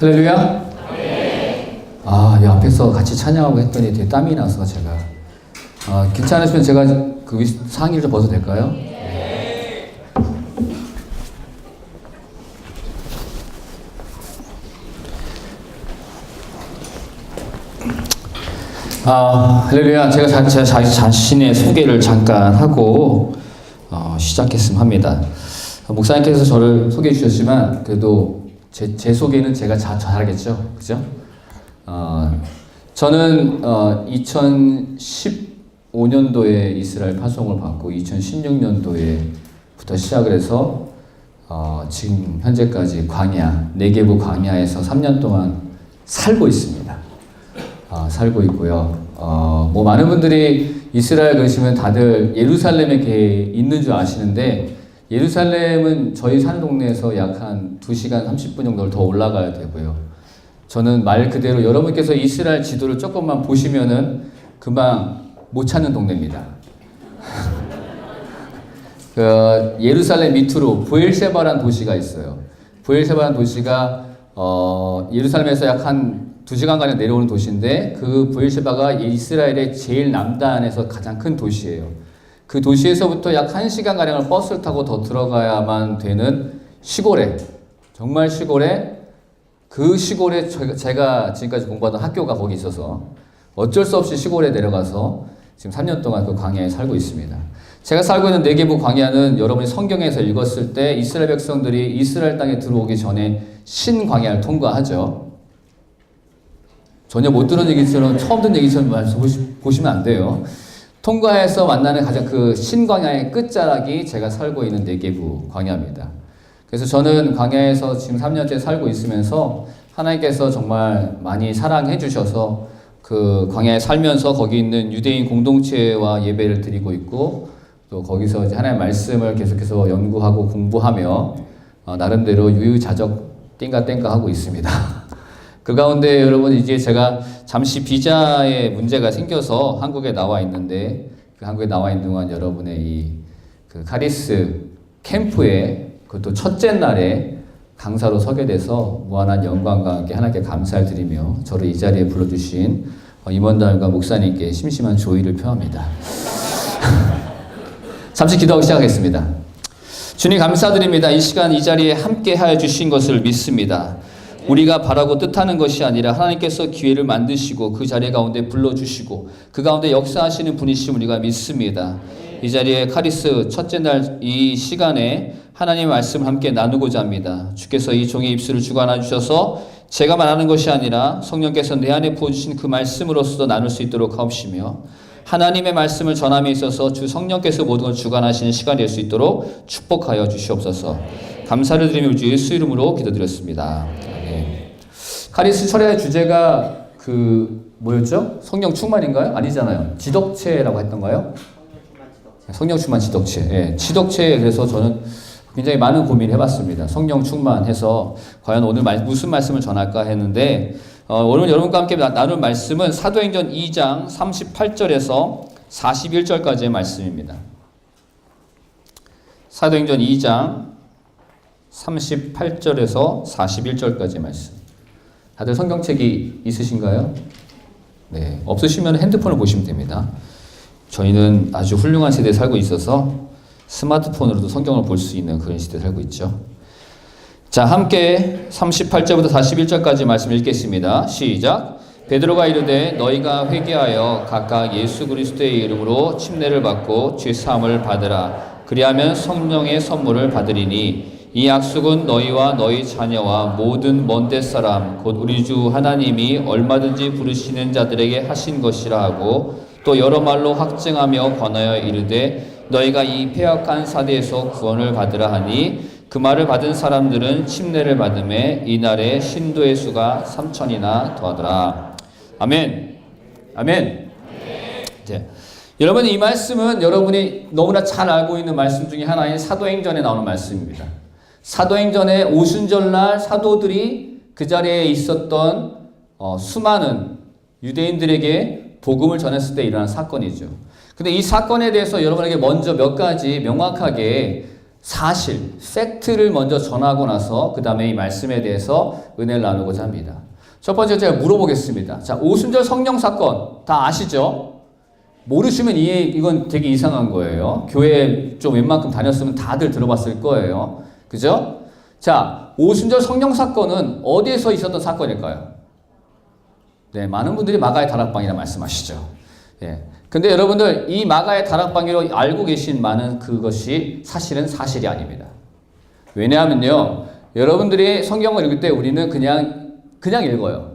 할렐루야? 이 앞에서 같이 찬양하고 했더니 되게 땀이 나서 제가. 괜찮으시면 제가 그 상의를 좀 벗어도 될까요? 할렐루야. 제가 제 자신의 소개를 잠깐 하고 시작했으면 합니다. 목사님께서 저를 소개해 주셨지만 그래도 제 소개는 제가 잘하겠죠, 그죠? 저는 2015년도에 이스라엘 파송을 받고 2016년도에부터 시작을 해서 지금 현재까지 광야, 네게부 광야에서 3년 동안 살고 있습니다. 살고 있고요. 뭐 많은 분들이 이스라엘 그러시면 다들 예루살렘에 있는 줄 아시는데 예루살렘은 저희 사는 동네에서 약 한 2시간 30분 정도를 더 올라가야 되고요. 저는 말 그대로 여러분께서 이스라엘 지도를 조금만 보시면은 금방 못 찾는 동네입니다. 예루살렘 밑으로 브엘세바라는 도시가 있어요. 브엘세바라는 도시가 예루살렘에서 약 한 2시간가량 내려오는 도시인데 그 브엘세바가 이스라엘의 제일 남단에서 가장 큰 도시예요. 그 도시에서부터 약 1시간가량을 버스를 타고 더 들어가야만 되는 시골에, 정말 시골에, 그 시골에 제가 지금까지 공부하던 학교가 거기 있어서 어쩔 수 없이 시골에 내려가서 지금 3년 동안 그 광야에 살고 있습니다. 제가 살고 있는 네게부 광야는 여러분이 성경에서 읽었을 때 이스라엘 백성들이 이스라엘 땅에 들어오기 전에 신광야를 통과하죠. 전혀 못 들은 얘기처럼 처음 듣는 얘기처럼 보시면 안 돼요. 통과해서 만나는 가장 그 신광야의 끝자락이 제가 살고 있는 네게부 광야입니다. 그래서 저는 광야에서 지금 3년째 살고 있으면서 하나님께서 정말 많이 사랑해 주셔서 그 광야에 살면서 거기 있는 유대인 공동체와 예배를 드리고 있고 또 거기서 이제 하나님의 말씀을 계속해서 연구하고 공부하며 나름대로 유유자적 띵가띵가 하고 있습니다. 그 가운데 여러분 이제 제가 잠시 비자에 문제가 생겨서 한국에 나와 있는데 그 한국에 나와 있는 동안 여러분의 그 카리스 캠프에 그것도 첫째 날에 강사로 서게 돼서 무한한 영광과 함께 하나님께 감사를 드리며 저를 이 자리에 불러주신 임원단과 목사님께 심심한 조의를 표합니다. 잠시 기도하고 시작하겠습니다. 주님 감사드립니다. 이 시간 이 자리에 함께 하여 주신 것을 믿습니다. 우리가 바라고 뜻하는 것이 아니라 하나님께서 기회를 만드시고 그 자리 가운데 불러주시고 그 가운데 역사하시는 분이심 우리가 믿습니다. 이 자리에 카리스 첫째 날 이 시간에 하나님의 말씀을 함께 나누고자 합니다. 주께서 이 종의 입술을 주관해 주셔서 제가 말하는 것이 아니라 성령께서 내 안에 부어주신 그 말씀으로서 나눌 수 있도록 하옵시며 하나님의 말씀을 전함에 있어서 주 성령께서 모든 걸 주관하시는 시간이 될 수 있도록 축복하여 주시옵소서. 감사를 드리며 주 예수 이름으로 기도드렸습니다. 카리스 철야의 주제가 뭐였죠? 성령 충만인가요? 아니잖아요. 지덕체라고 했던가요? 성령 충만 지덕체. 예, 지덕체에 그래서 저는 굉장히 많은 고민을 해봤습니다. 성령 충만해서 과연 오늘 무슨 말씀을 전할까 했는데 오늘 여러분과 함께 나눌 말씀은 사도행전 2장 38절에서 41절까지의 말씀입니다. 사도행전 2장 38절에서 41절까지의 말씀. 다들 성경책이 있으신가요? 네, 없으시면 핸드폰을 보시면 됩니다. 저희는 아주 훌륭한 세대에 살고 있어서 스마트폰으로도 성경을 볼 수 있는 그런 시대에 살고 있죠. 자, 함께 38절부터 41절까지 말씀 읽겠습니다. 시작. 베드로가 이르되 너희가 회개하여 각각 예수 그리스도의 이름으로 침례를 받고 죄 사함을 받으라. 그리하면 성령의 선물을 받으리니 이 약속은 너희와 너희 자녀와 모든 먼데 사람 곧 우리 주 하나님이 얼마든지 부르시는 자들에게 하신 것이라 하고 또 여러 말로 확증하며 권하여 이르되 너희가 이 패역한 사대에서 구원을 받으라 하니 그 말을 받은 사람들은 침례를 받음에 이날에 신도의 수가 3,000이나 더하더라. 아멘. 아멘. 이제 여러분 이 말씀은 여러분이 너무나 잘 알고 있는 말씀 중에 하나인 사도행전에 나오는 말씀입니다. 사도행전의 오순절날 사도들이 그 자리에 있었던 수많은 유대인들에게 복음을 전했을 때 일어난 사건이죠. 근데 이 사건에 대해서 여러분에게 먼저 몇 가지 명확하게 사실, 팩트를 먼저 전하고 나서 그 다음에 이 말씀에 대해서 은혜를 나누고자 합니다. 첫 번째 제가 물어보겠습니다. 자, 오순절 성령 사건 다 아시죠? 모르시면 이건 되게 이상한 거예요. 교회 좀 웬만큼 다녔으면 다들 들어봤을 거예요. 그죠? 자, 오순절 성령 사건은 어디에서 있었던 사건일까요? 네, 많은 분들이 마가의 다락방이라 말씀하시죠. 예. 근데 여러분들 이 마가의 다락방이로 알고 계신 많은 그것이 사실은 사실이 아닙니다. 왜냐하면요, 여러분들이 성경을 읽을 때 우리는 그냥 읽어요.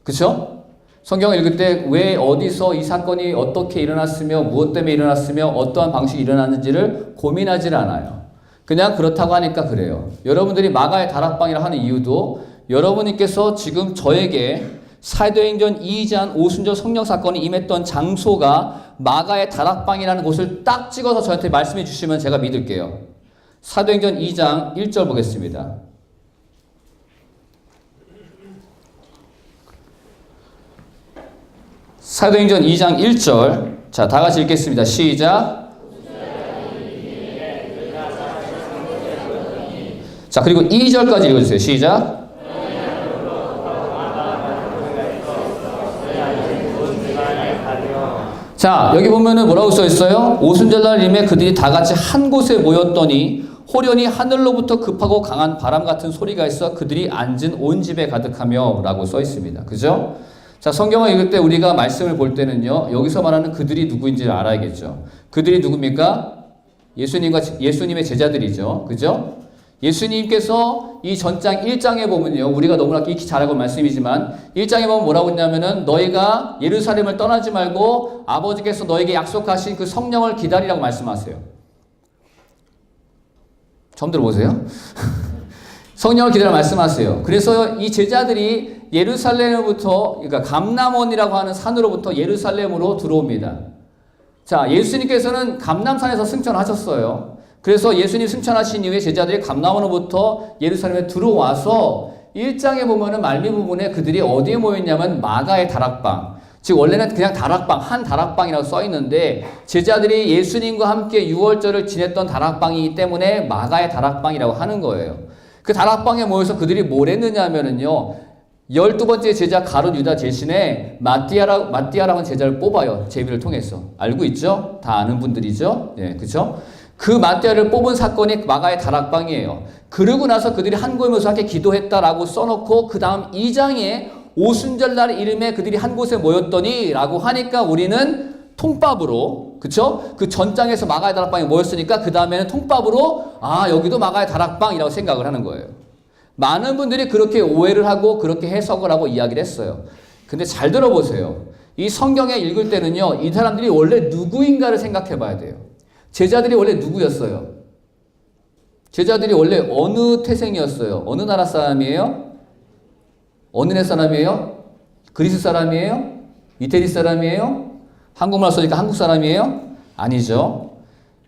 그쵸? 성경을 읽을 때 왜 어디서 이 사건이 어떻게 일어났으며 무엇 때문에 일어났으며 어떠한 방식이 일어났는지를 고민하지 않아요. 그냥 그렇다고 하니까 그래요. 여러분들이 마가의 다락방이라 하는 이유도 여러분께서 지금 저에게 사도행전 2장 오순절 성령 사건이 임했던 장소가 마가의 다락방이라는 곳을 딱 찍어서 저한테 말씀해 주시면 제가 믿을게요. 사도행전 2장 1절 보겠습니다. 사도행전 2장 1절. 자, 다 같이 읽겠습니다. 시작. 자, 그리고 2절까지 읽어주세요. 시작. 자, 여기 보면은 뭐라고 써 있어요? 오순절날 임에 그들이 다 같이 한 곳에 모였더니 호련히 하늘로부터 급하고 강한 바람 같은 소리가 있어 그들이 앉은 온 집에 가득하며 라고 써 있습니다. 그죠? 자, 성경을 읽을 때 우리가 말씀을 볼 때는요, 여기서 말하는 그들이 누구인지를 알아야겠죠. 그들이 누굽니까? 예수님의 제자들이죠. 그죠? 예수님께서 이 전장 1장에 보면요, 우리가 너무나 익히 잘 알고 말씀이지만 1장에 보면 뭐라고 했냐면은 너희가 예루살렘을 떠나지 말고 아버지께서 너에게 약속하신 그 성령을 기다리라고 말씀하세요. 처음 들어보세요? 성령을 기다리라고 말씀하세요. 그래서 이 제자들이 예루살렘으로부터, 그러니까 감람원이라고 하는 산으로부터 예루살렘으로 들어옵니다. 자, 예수님께서는 감람산에서 승천하셨어요. 그래서 예수님 승천하신 이후에 제자들이 감람원으로부터 예루살렘에 들어와서 1장에 보면은 말미 부분에 그들이 어디에 모였냐면 마가의 다락방. 즉 원래는 그냥 다락방, 한 다락방이라고 써 있는데 제자들이 예수님과 함께 유월절을 지냈던 다락방이기 때문에 마가의 다락방이라고 하는 거예요. 그 다락방에 모여서 그들이 뭘 했느냐 하면은요, 12번째 제자 가룟 유다 대신에 마띠아라고 하는 제자를 뽑아요. 제비를 통해서. 알고 있죠? 다 아는 분들이죠? 네, 그쵸? 그 마띠아를 뽑은 사건이 마가의 다락방이에요. 그러고 나서 그들이 한 곳에 모여서 함께 기도했다라고 써놓고 그 다음 2장에 오순절날 이름에 그들이 한 곳에 모였더니 라고 하니까 우리는 통밥으로, 그쵸? 그 전장에서 마가의 다락방에 모였으니까 그 다음에는 통밥으로 여기도 마가의 다락방이라고 생각을 하는 거예요. 많은 분들이 그렇게 오해를 하고 그렇게 해석을 하고 이야기를 했어요. 근데 잘 들어보세요. 이 성경에 읽을 때는요, 이 사람들이 원래 누구인가를 생각해 봐야 돼요. 제자들이 원래 누구였어요? 제자들이 원래 어느 태생이었어요? 어느 나라 사람이에요? 어느 네 사람이에요? 그리스 사람이에요? 이태리 사람이에요? 한국말 쓰니까 한국 사람이에요? 아니죠.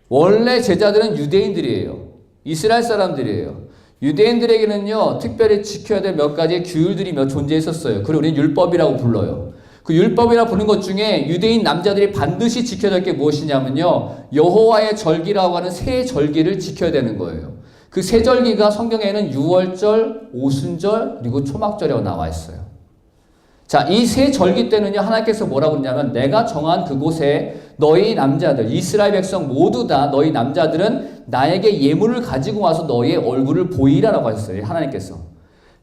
원래 제자들은 유대인들이에요. 이스라엘 사람들이에요. 유대인들에게는요, 특별히 지켜야 될 몇 가지의 규율들이 존재했었어요. 그걸 우리는 율법이라고 불러요. 그 율법이라 부르는 것 중에 유대인 남자들이 반드시 지켜야 될 게 무엇이냐면요, 여호와의 절기라고 하는 세 절기를 지켜야 되는 거예요. 그 세 절기가 성경에는 유월절, 오순절, 그리고 초막절이라고 나와 있어요. 자, 이 세 절기 때는요, 하나님께서 뭐라고 그러냐면 내가 정한 그곳에 너희 남자들, 이스라엘 백성 모두 다 너희 남자들은 나에게 예물을 가지고 와서 너희의 얼굴을 보이라라고 하셨어요. 하나님께서.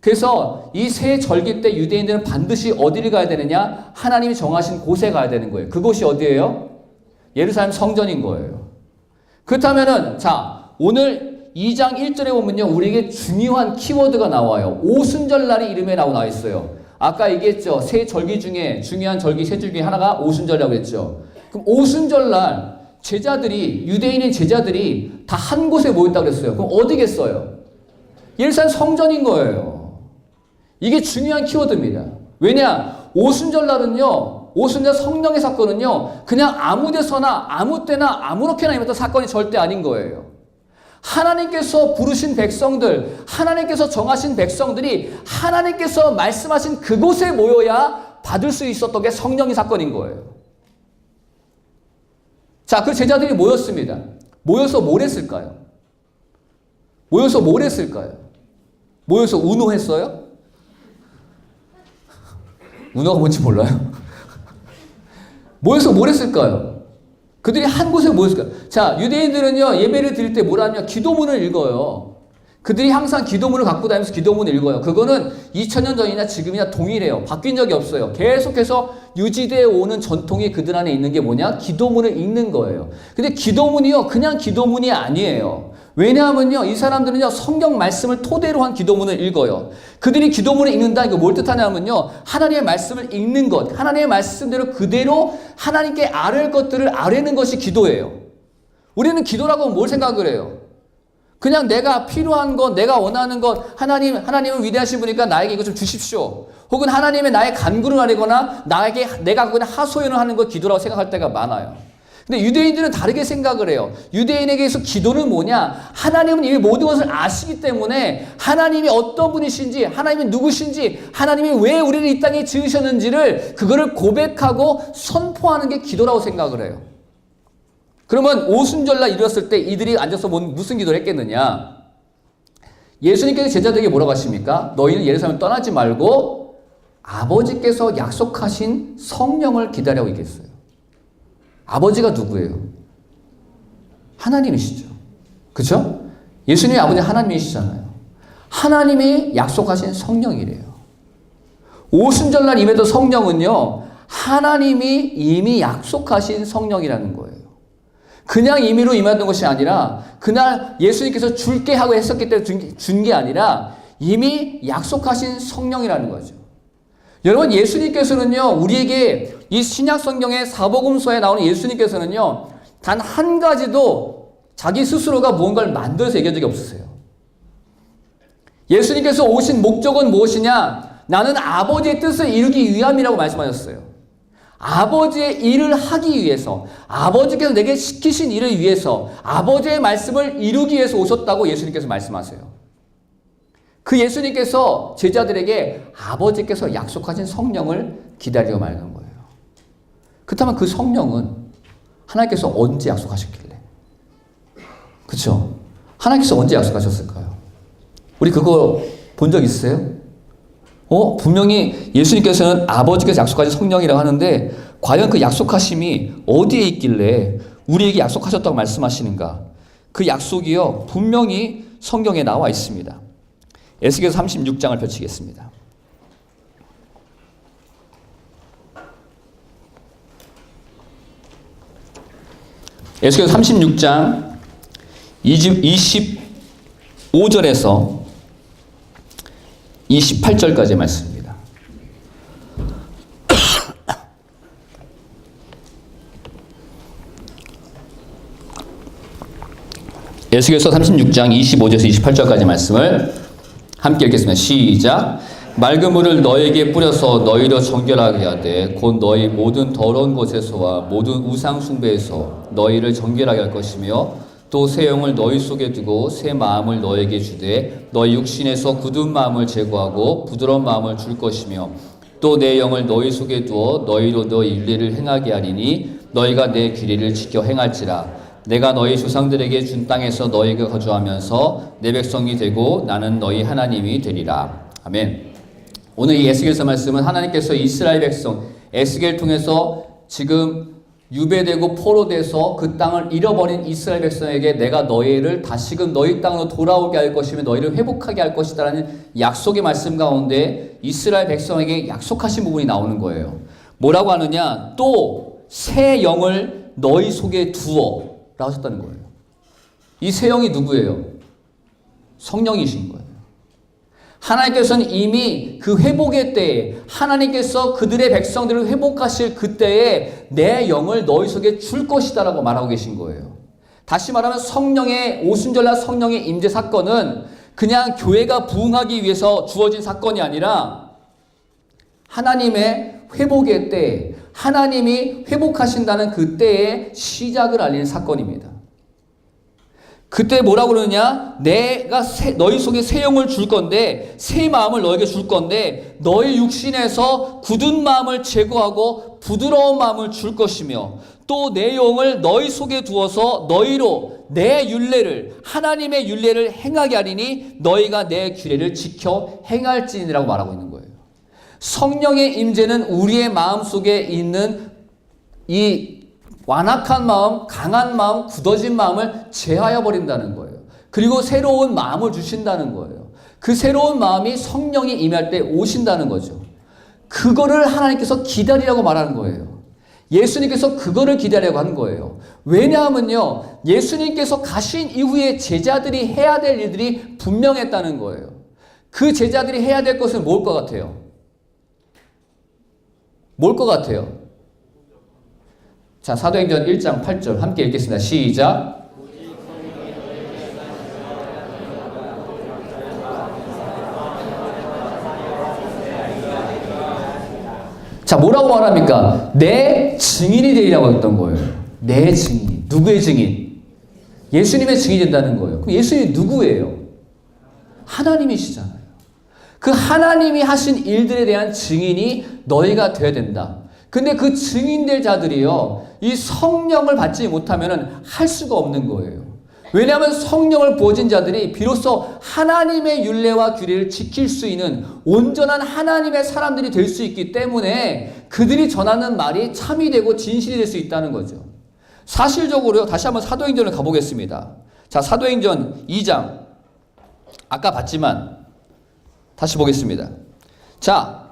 그래서 이 세 절기 때 유대인들은 반드시 어디를 가야 되느냐? 하나님이 정하신 곳에 가야 되는 거예요. 그곳이 어디예요? 예루살렘 성전인 거예요. 그렇다면은, 자, 오늘 2장 1절에 보면요, 우리에게 중요한 키워드가 나와요. 오순절날이 이름에 나와 있어요. 아까 얘기했죠. 세 절기 중에 중요한 절기 세 줄 중에 하나가 오순절이라고 했죠. 그럼 오순절날 제자들이, 유대인인 제자들이 다 한 곳에 모였다고 그랬어요. 그럼 어디겠어요? 예루살렘 성전인 거예요. 이게 중요한 키워드입니다. 왜냐? 오순절날은요, 오순절 성령의 사건은요, 그냥 아무 데서나 아무 때나 아무렇게나 임했던 사건이 절대 아닌 거예요. 하나님께서 부르신 백성들, 하나님께서 정하신 백성들이 하나님께서 말씀하신 그곳에 모여야 받을 수 있었던 게 성령의 사건인 거예요. 자, 그 제자들이 모였습니다. 모여서 뭘 했을까요? 모여서 뭘 했을까요? 모여서 운호했어요? 운호가 뭔지 몰라요? 모여서 뭘 했을까요? 그들이 한 곳에 모였을까요? 자, 유대인들은요, 예배를 드릴 때 뭘 하냐? 기도문을 읽어요. 그들이 항상 기도문을 갖고 다니면서 기도문을 읽어요. 그거는 2000년 전이나 지금이나 동일해요. 바뀐 적이 없어요. 계속해서 유지되어 오는 전통이 그들 안에 있는 게 뭐냐? 기도문을 읽는 거예요. 근데 기도문이요, 그냥 기도문이 아니에요. 왜냐하면요, 이 사람들은요, 성경 말씀을 토대로 한 기도문을 읽어요. 그들이 기도문을 읽는다, 이거 뭘 뜻하냐면요, 하나님의 말씀을 읽는 것, 하나님의 말씀대로 그대로 하나님께 아뢰는 것들을 아뢰는 것이 기도예요. 우리는 기도라고 하면 뭘 생각을 해요? 그냥 내가 필요한 것, 내가 원하는 것, 하나님은 위대하신 분이니까 나에게 이것 좀 주십시오. 혹은 하나님의 나의 간구를 하거나 내가 그냥 하소연을 하는 것 기도라고 생각할 때가 많아요. 근데 유대인들은 다르게 생각을 해요. 유대인에게서 기도는 뭐냐? 하나님은 이 모든 것을 아시기 때문에 하나님이 어떤 분이신지, 하나님이 누구신지, 하나님이 왜 우리를 이 땅에 지으셨는지를 그거를 고백하고 선포하는 게 기도라고 생각을 해요. 그러면 오순절날 이뤘을 때 이들이 앉아서 무슨 기도를 했겠느냐? 예수님께서 제자들에게 뭐라고 하십니까? 너희는 예루살렘을 떠나지 말고 아버지께서 약속하신 성령을 기다리고 있겠어요. 아버지가 누구예요? 하나님이시죠. 그렇죠? 예수님의 아버지 하나님이시잖아요. 하나님이 약속하신 성령이래요. 오순절날 임했던 성령은요, 하나님이 이미 약속하신 성령이라는 거예요. 그냥 임의로 임하던 것이 아니라 그날 예수님께서 줄게 하고 했었기 때문에 준 게 아니라 이미 약속하신 성령이라는 거죠. 여러분, 예수님께서는요, 우리에게 이 신약 성경의 사복음서에 나오는 예수님께서는요, 단 한 가지도 자기 스스로가 무언가를 만들어서 얘기한 적이 없으세요. 예수님께서 오신 목적은 무엇이냐? 나는 아버지의 뜻을 이루기 위함이라고 말씀하셨어요. 아버지의 일을 하기 위해서, 아버지께서 내게 시키신 일을 위해서, 아버지의 말씀을 이루기 위해서 오셨다고 예수님께서 말씀하세요. 그 예수님께서 제자들에게 아버지께서 약속하신 성령을 기다리고 말는 거예요. 그렇다면 그 성령은 하나님께서 언제 약속하셨길래? 그렇죠? 하나님께서 언제 약속하셨을까요? 우리 그거 본 적 있으세요? 분명히 예수님께서는 아버지께서 약속하신 성령이라고 하는데 과연 그 약속하심이 어디에 있길래 우리에게 약속하셨다고 말씀하시는가? 그 약속이요, 분명히 성경에 나와 있습니다. 에스겔서 36장을 펼치겠습니다. 에스겔서 36장 25절에서 28절까지의 말씀입니다. 에스겔서 36장 25절에서 28절까지 말씀을 함께 읽겠습니다. 시작. 맑은 물을 너에게 뿌려서 너희로 정결하게 하되 곧 너희 모든 더러운 곳에서와 모든 우상 숭배에서 너희를 정결하게 할 것이며 또 새 영을 너희 속에 두고 새 마음을 너에게 주되 너희 육신에서 굳은 마음을 제거하고 부드러운 마음을 줄 것이며 또 내 영을 너희 속에 두어 너희로 너희 일리를 행하게 하리니 너희가 내 규례를 지켜 행할지라. 내가 너희 조상들에게 준 땅에서 너희가 거주하면서 내 백성이 되고 나는 너희 하나님이 되리라. 아멘. 오늘 이 에스겔서 말씀은 하나님께서 이스라엘 백성 에스겔 통해서 지금 유배되고 포로돼서 그 땅을 잃어버린 이스라엘 백성에게 내가 너희를 다시금 너희 땅으로 돌아오게 할 것이며 너희를 회복하게 할 것이다라는 약속의 말씀 가운데 이스라엘 백성에게 약속하신 부분이 나오는 거예요. 뭐라고 하느냐? 또 새 영을 너희 속에 두어 라고 하셨다는 거예요. 이 새 영이 누구예요? 성령이신 거예요. 하나님께서는 이미 그 회복의 때에 하나님께서 그들의 백성들을 회복하실 그때에 내 영을 너희 속에 줄 것이다 라고 말하고 계신 거예요. 다시 말하면 성령의 오순절날 성령의 임재 사건은 그냥 교회가 부흥하기 위해서 주어진 사건이 아니라 하나님의 회복의 때, 하나님이 회복하신다는 그 때의 시작을 알리는 사건입니다. 그때 뭐라고 그러느냐? 내가 너희 속에 새 영을 줄 건데, 새 마음을 너에게 줄 건데, 너희 육신에서 굳은 마음을 제거하고 부드러운 마음을 줄 것이며, 또 내 영을 너희 속에 두어서 너희로 내 율례를, 하나님의 율례를 행하게 하리니 너희가 내 규례를 지켜 행할지니라고 말하고 있는 거예요. 성령의 임재는 우리의 마음 속에 있는 이 완악한 마음, 강한 마음, 굳어진 마음을 제하여 버린다는 거예요. 그리고 새로운 마음을 주신다는 거예요. 그 새로운 마음이 성령이 임할 때 오신다는 거죠. 그거를 하나님께서 기다리라고 말하는 거예요. 예수님께서 그거를 기다리라고 하는 거예요. 왜냐하면요, 예수님께서 가신 이후에 제자들이 해야 될 일들이 분명했다는 거예요. 그 제자들이 해야 될 것은 뭘 것 같아요? 뭘 것 같아요? 자, 사도행전 1장 8절 함께 읽겠습니다. 시작. 자, 뭐라고 말합니까? 내 증인이 되리라고 했던 거예요. 내 증인. 누구의 증인? 예수님의 증인이 된다는 거예요. 그럼 예수님이 누구예요? 하나님이시잖아요. 그 하나님이 하신 일들에 대한 증인이 너희가 되어야 된다. 근데 그 증인될 자들이요, 이 성령을 받지 못하면 할 수가 없는 거예요. 왜냐하면 성령을 부어진 자들이 비로소 하나님의 율례와 규례를 지킬 수 있는 온전한 하나님의 사람들이 될 수 있기 때문에 그들이 전하는 말이 참이 되고 진실이 될 수 있다는 거죠. 사실적으로요, 다시 한번 사도행전을 가보겠습니다. 자, 사도행전 2장. 아까 봤지만 다시 보겠습니다. 자,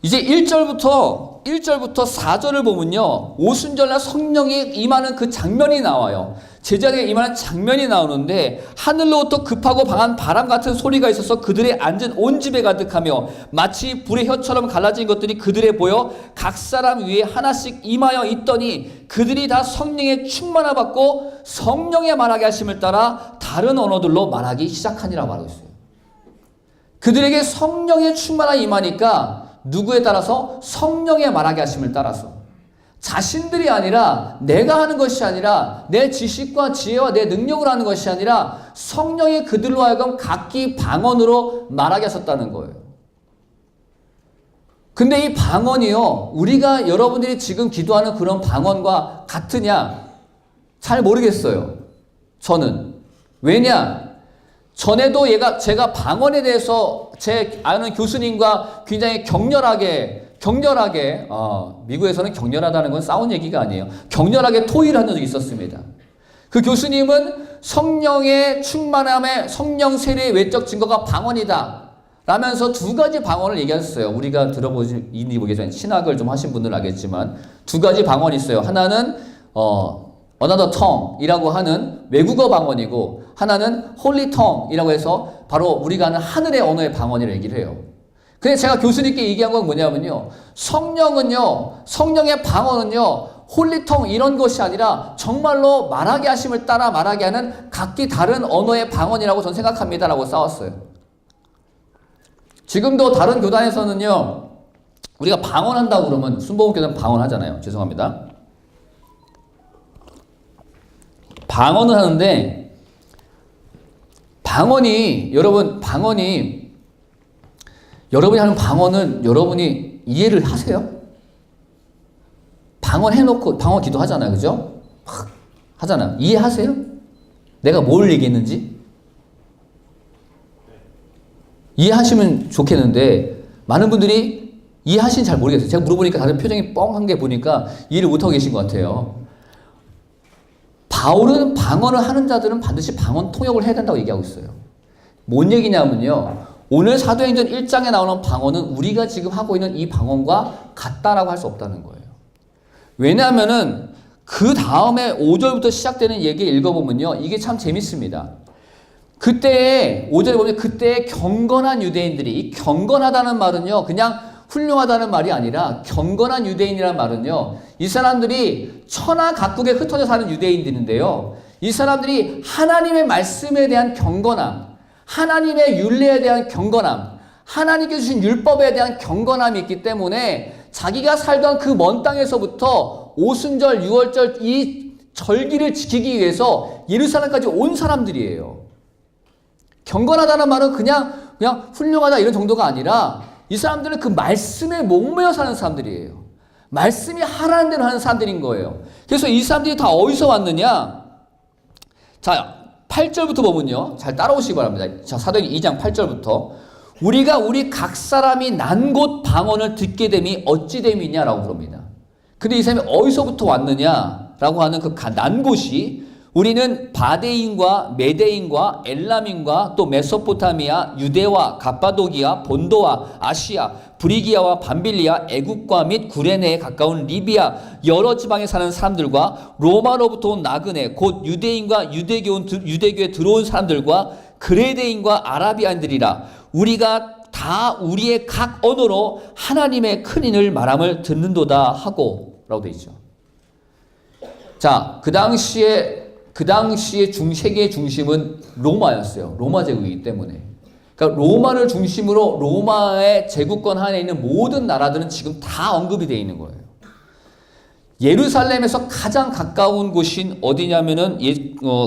이제 1절부터 4절을 보면요, 오순절날 성령이 임하는 그 장면이 나와요. 제자들이 임하는 장면이 나오는데, 하늘로부터 급하고 강한 바람 같은 소리가 있어서 그들의 앉은 온 집에 가득하며 마치 불의 혀처럼 갈라진 것들이 그들에 보여 각 사람 위에 하나씩 임하여 있더니 그들이 다 성령의 충만함 받고 성령의 말하게 하심을 따라 다른 언어들로 말하기 시작하니라 말하고 있어요. 그들에게 성령의 충만함이 임하니까 누구에 따라서? 성령의 말하게 하심을 따라서. 자신들이 아니라, 내가 하는 것이 아니라, 내 지식과 지혜와 내 능력으로 하는 것이 아니라 성령이 그들로 하여금 각기 방언으로 말하게 하셨다는 거예요. 근데 이 방언이요, 우리가 여러분들이 지금 기도하는 그런 방언과 같으냐? 잘 모르겠어요. 저는. 왜냐? 전에도 제가 방언에 대해서 제 아는 교수님과 굉장히 격렬하게 미국에서는 격렬하다는 건 싸운 얘기가 아니에요. 격렬하게 토의를 한 적이 있었습니다. 그 교수님은 성령의 충만함에 성령 세례의 외적 증거가 방언이다 라면서 두 가지 방언을 얘기했어요. 우리가 들어보지 보겠지만 신학을 좀 하신 분들은 알겠지만 두 가지 방언이 있어요. 하나는 another tongue이라고 하는 외국어 방언이고, 하나는 holy tongue이라고 해서 바로 우리가 아는 하늘의 언어의 방언이라고 얘기를 해요. 근데 제가 교수님께 얘기한 건 뭐냐면요, 성령의 방언은요, holy tongue 이런 것이 아니라 정말로 말하게 하심을 따라 말하게 하는 각기 다른 언어의 방언이라고 저는 생각합니다 라고 싸웠어요. 지금도 다른 교단에서는요, 우리가 방언한다고 그러면 순복음교회는 방언하잖아요. 죄송합니다. 방언을 하는데, 여러분이 하는 방언은 여러분이 이해를 하세요? 방언 해놓고, 방언 기도하잖아요. 그죠? 막 하잖아요. 이해하세요? 내가 뭘 얘기했는지? 이해하시면 좋겠는데, 많은 분들이 이해하시는지 잘 모르겠어요. 제가 물어보니까 다들 표정이 뻥한 게 보니까 이해를 못하고 계신 것 같아요. 바울은 방언을 하는 자들은 반드시 방언 통역을 해야 된다고 얘기하고 있어요. 뭔 얘기냐면요, 오늘 사도행전 1장에 나오는 방언은 우리가 지금 하고 있는 이 방언과 같다라고 할 수 없다는 거예요. 왜냐하면은 그 다음에 5절부터 시작되는 얘기 읽어보면요, 이게 참 재밌습니다. 그때에 5절에 보면 그때에 경건한 유대인들이, 이 경건하다는 말은요, 그냥 훌륭하다는 말이 아니라 경건한 유대인이라는 말은요, 이 사람들이 천하 각국에 흩어져 사는 유대인들인데요, 이 사람들이 하나님의 말씀에 대한 경건함, 하나님의 율례에 대한 경건함, 하나님께 주신 율법에 대한 경건함이 있기 때문에 자기가 살던 그 먼 땅에서부터 오순절, 유월절 이 절기를 지키기 위해서 예루살렘까지 온 사람들이에요. 경건하다는 말은 그냥 훌륭하다 이런 정도가 아니라 이 사람들은 그 말씀에 목매어 사는 사람들이에요. 말씀이 하라는 대로 하는 사람들인 거예요. 그래서 이 사람들이 다 어디서 왔느냐? 자, 8절부터 보면요. 잘 따라오시기 바랍니다. 자, 사도행전 2장 8절부터. 우리가 우리 각 사람이 난 곳 방언을 듣게 됨이 어찌 됨이냐라고 그럽니다. 근데 이 사람이 어디서부터 왔느냐라고 하는 그 난 곳이 우리는 바데인과 메데인과 엘람인과 또 메소포타미아, 유대와 갑바도기아, 본도와 아시아, 브리기아와 밤빌리아, 애국과 및 구레네에 가까운 리비아 여러 지방에 사는 사람들과 로마로부터 온 나그네 곧 유대인과 유대교에 들어온 사람들과 그레데인과 아라비안들이라 우리가 다 우리의 각 언어로 하나님의 큰 인을 말함을 듣는도다 하고 라고 되어 있죠. 자, 그 당시에 세계의 중심은 로마였어요. 로마 제국이기 때문에. 그러니까 로마를 중심으로 로마의 제국권 하에 있는 모든 나라들은 지금 다 언급이 되어 있는 거예요. 예루살렘에서 가장 가까운 곳인 어디냐면은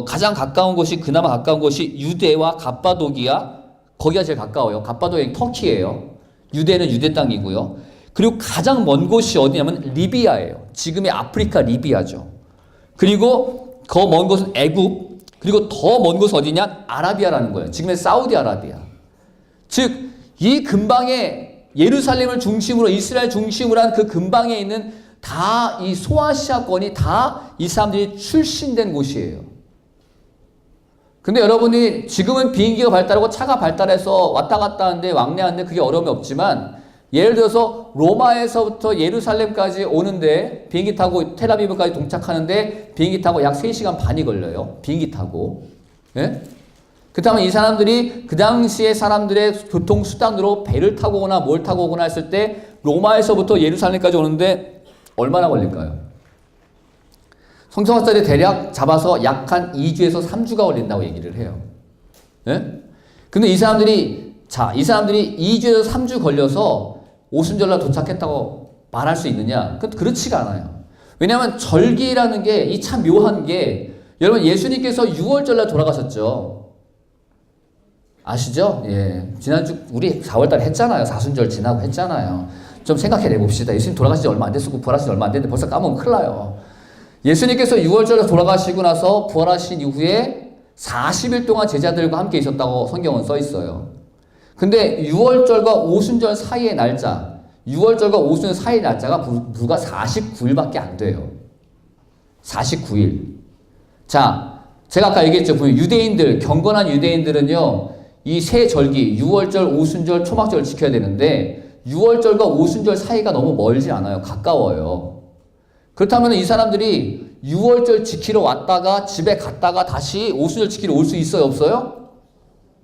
가장 가까운 곳이 그나마 가까운 곳이 유대와 갑바도기아 거기가 제일 가까워요. 갑바도기아 터키예요. 유대는 유대 땅이고요. 그리고 가장 먼 곳이 어디냐면 리비아예요. 지금의 아프리카 리비아죠. 그리고 더 먼 곳은 애국, 그리고 더 먼 곳은 어디냐? 아라비아라는 거예요. 지금의 사우디아라비아. 즉, 이 근방에 예루살렘을 중심으로 이스라엘 중심으로 한 그 근방에 있는 다 이 소아시아권이 다 이 사람들이 출신된 곳이에요. 근데 여러분이 지금은 비행기가 발달하고 차가 발달해서 왔다 갔다 하는데 왕래하는데 그게 어려움이 없지만 예를 들어서 로마에서부터 예루살렘까지 오는데 비행기 타고 텔아비브까지 동착하는데 비행기 타고 약 3시간 반이 걸려요. 비행기 타고. 예? 그렇다면 이 사람들이 그 당시에 사람들의 교통수단으로 배를 타고 오거나 뭘 타고 오거나 했을 때 로마에서부터 예루살렘까지 오는데 얼마나 걸릴까요? 성경학자들이 대략 잡아서 약 한 2주에서 3주가 걸린다고 얘기를 해요. 예? 근데 이 사람들이 2주에서 3주 걸려서 오순절날 도착했다고 말할 수 있느냐? 그렇지가 않아요. 왜냐하면 절기라는 게 이 참 묘한 게 여러분 예수님께서 6월절날 돌아가셨죠. 아시죠? 예. 지난주 우리 4월달에 했잖아요. 사순절 지나고 했잖아요. 좀 생각해 봅시다. 예수님 돌아가신 지 얼마 안 됐었고 부활하신 지 얼마 안 됐는데 벌써 까먹으면 큰일 나요. 예수님께서 6월절에 돌아가시고 나서 부활하신 이후에 40일 동안 제자들과 함께 있었다고 성경은 써 있어요. 근데 6월절과 오순절 사이의 날짜, 6월절과 오순절 사이의 날짜가 불과 49일밖에 안 돼요. 49일. 자, 제가 아까 얘기했죠. 유대인들, 경건한 유대인들은요, 이 세 절기, 6월절, 오순절, 초막절을 지켜야 되는데, 6월절과 오순절 사이가 너무 멀지 않아요. 가까워요. 그렇다면 이 사람들이 6월절 지키러 왔다가 집에 갔다가 다시 오순절 지키러 올 수 있어요? 없어요?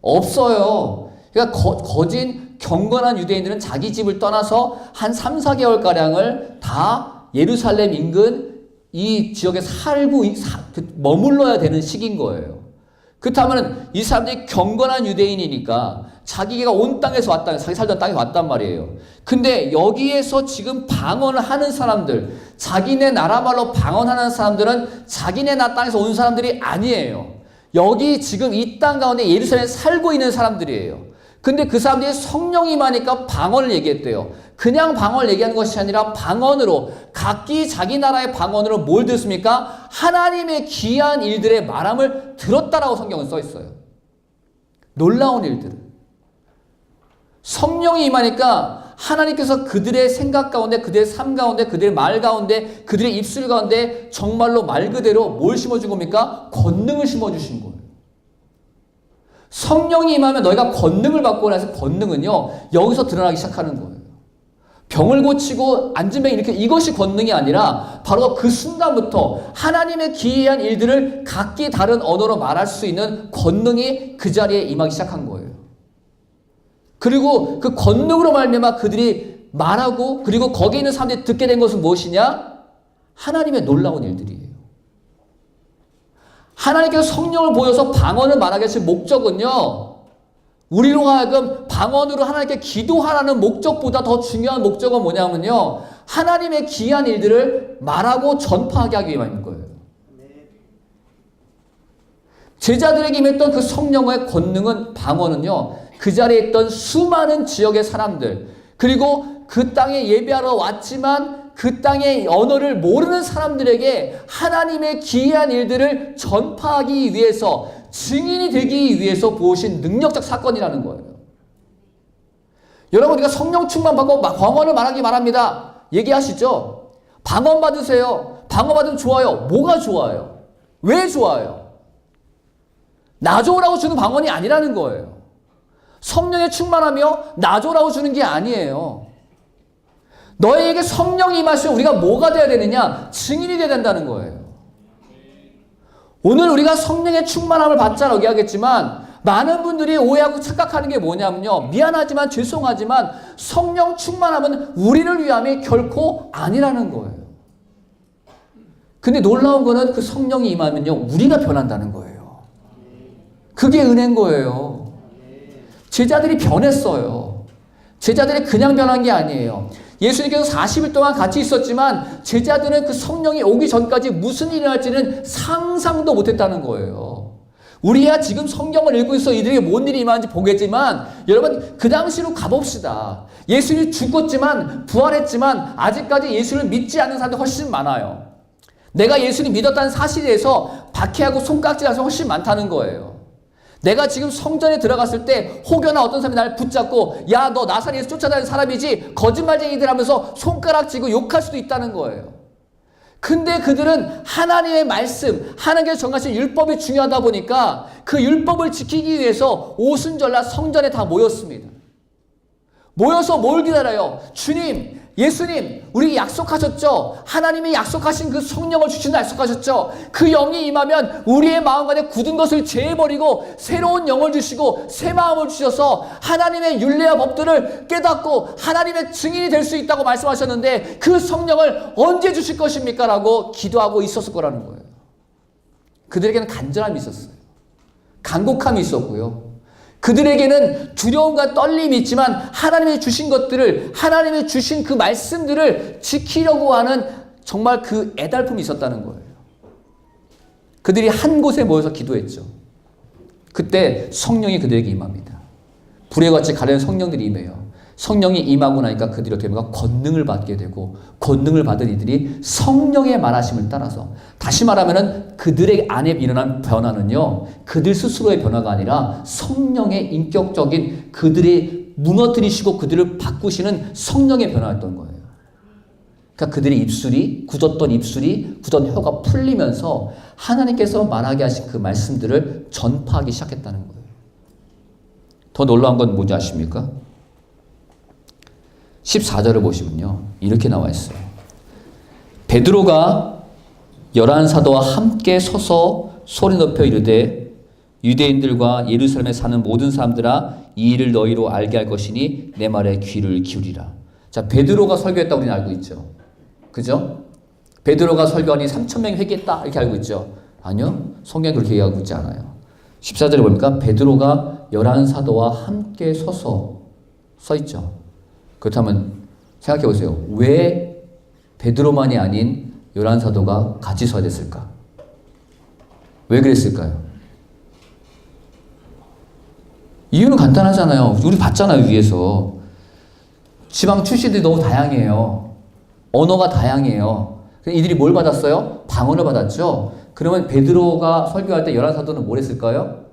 없어요. 그러니까 거진 경건한 유대인들은 자기 집을 떠나서 한 3, 4개월가량을 다 예루살렘 인근 이 지역에 머물러야 되는 시기인 거예요. 그렇다면 이 사람들이 경건한 유대인이니까 자기가 온 땅에서 왔다, 자기 살던 땅에 왔단 말이에요. 근데 여기에서 지금 방언을 하는 사람들, 자기네 나라 말로 방언하는 사람들은 자기네 나라 땅에서 온 사람들이 아니에요. 여기 지금 이 땅 가운데 예루살렘에 살고 있는 사람들이에요. 근데 그 사람들이 성령이 임하니까 방언을 얘기했대요. 그냥 방언을 얘기하는 것이 아니라 방언으로, 각기 자기 나라의 방언으로 뭘 듣습니까? 하나님의 귀한 일들의 말함을 들었다라고 성경은 써 있어요. 놀라운 일들을. 성령이 임하니까 하나님께서 그들의 생각 가운데, 그들의 삶 가운데, 그들의 말 가운데, 그들의 입술 가운데 정말로 말 그대로 뭘 심어준 겁니까? 권능을 심어주신 거예요. 성령이 임하면 너희가 권능을 받고 나서 권능은요, 여기서 드러나기 시작하는 거예요. 병을 고치고 앉은 병 일으켜, 이것이 권능이 아니라 바로 그 순간부터 하나님의 기이한 일들을 각기 다른 언어로 말할 수 있는 권능이 그 자리에 임하기 시작한 거예요. 그리고 그 권능으로 말미암아 그들이 말하고, 그리고 거기에 있는 사람들이 듣게 된 것은 무엇이냐? 하나님의 놀라운 일들이에요. 하나님께서 성령을 보여서 방언을 말하게 하신 목적은요, 우리로 하여금 방언으로 하나님께 기도하라는 목적보다 더 중요한 목적은 뭐냐면요, 하나님의 귀한 일들을 말하고 전파하게 하기 위함인 거예요. 제자들에게 임했던 그 성령의 권능은, 방언은요, 그 자리에 있던 수많은 지역의 사람들, 그리고 그 땅에 예배하러 왔지만 그 땅의 언어를 모르는 사람들에게 하나님의 기이한 일들을 전파하기 위해서, 증인이 되기 위해서 부으신 능력적 사건이라는 거예요. 여러분, 우리가 성령 충만 받고 방언을 말하기 바랍니다. 얘기하시죠? 방언 받으세요. 방언 받으면 좋아요. 뭐가 좋아요? 왜 좋아요? 나 좋으라고 주는 방언이 아니라는 거예요. 성령에 충만하며 나 좋으라고 주는 게 아니에요. 너희에게 성령이 임하시면 우리가 뭐가 돼야 되느냐? 증인이 돼야 된다는 거예요. 오늘 우리가 성령의 충만함을 받자라고 이야기하겠지만, 많은 분들이 오해하고 착각하는 게 뭐냐면요, 미안하지만 죄송하지만 성령 충만함은 우리를 위함이 결코 아니라는 거예요. 근데 놀라운 거는 그 성령이 임하면요, 우리가 변한다는 거예요. 그게 은혜인 거예요. 제자들이 변했어요. 제자들이 그냥 변한 게 아니에요. 예수님께서 40일 동안 같이 있었지만 제자들은 그 성령이 오기 전까지 무슨 일이 일어날지는 상상도 못했다는 거예요. 우리야 지금 성경을 읽고 있어 이들에게 뭔 일이 임하는지 보겠지만, 여러분 그 당시로 가봅시다. 예수님이 죽었지만 부활했지만 아직까지 예수를 믿지 않는 사람들 훨씬 많아요. 내가 예수님 믿었다는 사실에 대해서 박해하고 손깍지라서 훨씬 많다는 거예요. 내가 지금 성전에 들어갔을 때 혹여나 어떤 사람이 나를 붙잡고 야, 너 나사렛에서 쫓아다니는 사람이지, 거짓말쟁이들 하면서 손가락쥐고 욕할 수도 있다는 거예요. 근데 그들은 하나님의 말씀, 하나님께서 정하신 율법이 중요하다 보니까 그 율법을 지키기 위해서 오순절날 성전에 다 모였습니다. 모여서 뭘 기다려요? 주님, 예수님, 우리 약속하셨죠? 하나님이 약속하신 그 성령을 주신다 약속하셨죠? 그 영이 임하면 우리의 마음 안에 굳은 것을 제해버리고 새로운 영을 주시고 새 마음을 주셔서 하나님의 율례와 법들을 깨닫고 하나님의 증인이 될 수 있다고 말씀하셨는데, 그 성령을 언제 주실 것입니까? 라고 기도하고 있었을 거라는 거예요. 그들에게는 간절함이 있었어요. 간곡함이 있었고요. 그들에게는 두려움과 떨림이 있지만 하나님이 주신 것들을, 하나님이 주신 그 말씀들을 지키려고 하는 정말 그 애달픔이 있었다는 거예요. 그들이 한 곳에 모여서 기도했죠. 그때 성령이 그들에게 임합니다. 불의 같이 가려는 성령들이 임해요. 성령이 임하고 나니까 그들이 어떻게 보면 권능을 받게 되고, 권능을 받은 이들이 성령의 말하심을 따라서, 다시 말하면은 그들의 안에 일어난 변화는요, 그들 스스로의 변화가 아니라 성령의 인격적인, 그들의 무너뜨리시고 그들을 바꾸시는 성령의 변화였던 거예요. 그러니까 그들의 입술이, 굳었던 입술이, 굳은 혀가 풀리면서 하나님께서 말하게 하신 그 말씀들을 전파하기 시작했다는 거예요. 더 놀라운 건 뭔지 아십니까? 14절을 보시면요, 이렇게 나와 있어요. 베드로가 11사도와 함께 서서 소리 높여 이르되, 유대인들과 예루살렘에 사는 모든 사람들아, 이 일을 너희로 알게 할 것이니 내 말에 귀를 기울이라. 자, 베드로가 설교했다고 우리는 알고 있죠. 그죠? 베드로가 설교하니 3,000명이 회개했다 이렇게 알고 있죠. 아니요, 성경이 그렇게 얘기하고 있지 않아요. 14절에 보니까 베드로가 11사도와 함께 서서 써 있죠. 그렇다면 생각해 보세요. 왜 베드로만이 아닌 11사도가 같이 서야 됐을까? 왜 그랬을까요? 이유는 간단하잖아요. 우리 봤잖아요, 위에서. 지방 출신들이 너무 다양해요. 언어가 다양해요. 이들이 뭘 받았어요? 방언을 받았죠. 그러면 베드로가 설교할 때 11사도는 뭘 했을까요?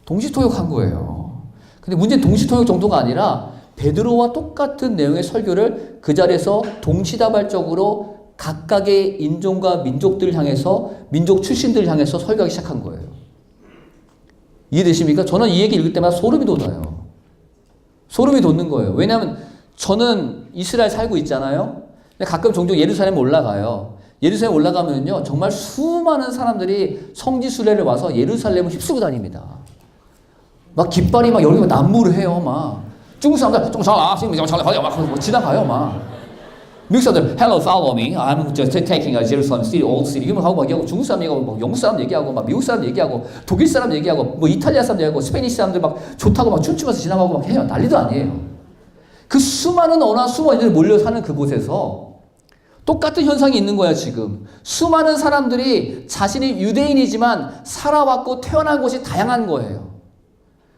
동시통역한 거예요. 근데 문제는 동시통역 정도가 아니라 베드로와 똑같은 내용의 설교를 그 자리에서 동시다발적으로 각각의 인종과 민족들을 향해서, 민족 출신들을 향해서 설교하기 시작한 거예요. 이해되십니까? 저는 이 얘기 읽을 때마다 소름이 돋아요. 소름이 돋는 거예요. 왜냐하면 저는 이스라엘 살고 있잖아요. 근데 가끔 종종 예루살렘 올라가요. 예루살렘 올라가면요, 정말 수많은 사람들이 성지순례를 와서 예루살렘을 휩쓰고 다닙니다. 막 깃발이 막 여기 난무를 해요. 막 중국 사람들 막 지나가요. 막 미국 사람들 Hello, follow me. I'm just taking a Jerusalem city, old city. 이러면 하고 막 얘기하고, 중국 사람 얘기하고, 막 영국 사람 얘기하고, 막 미국 사람 얘기하고, 독일 사람 얘기하고, 뭐 이탈리아 사람 얘기하고, 스페니시 사람들 막 좋다고 막 춤추면서 지나가고 막 해요. 난리도 아니에요. 그 수많은 언어나 수많은 이들이 몰려 사는 그곳에서 똑같은 현상이 있는 거야, 지금. 수많은 사람들이 자신이 유대인이지만 살아왔고 태어난 곳이 다양한 거예요.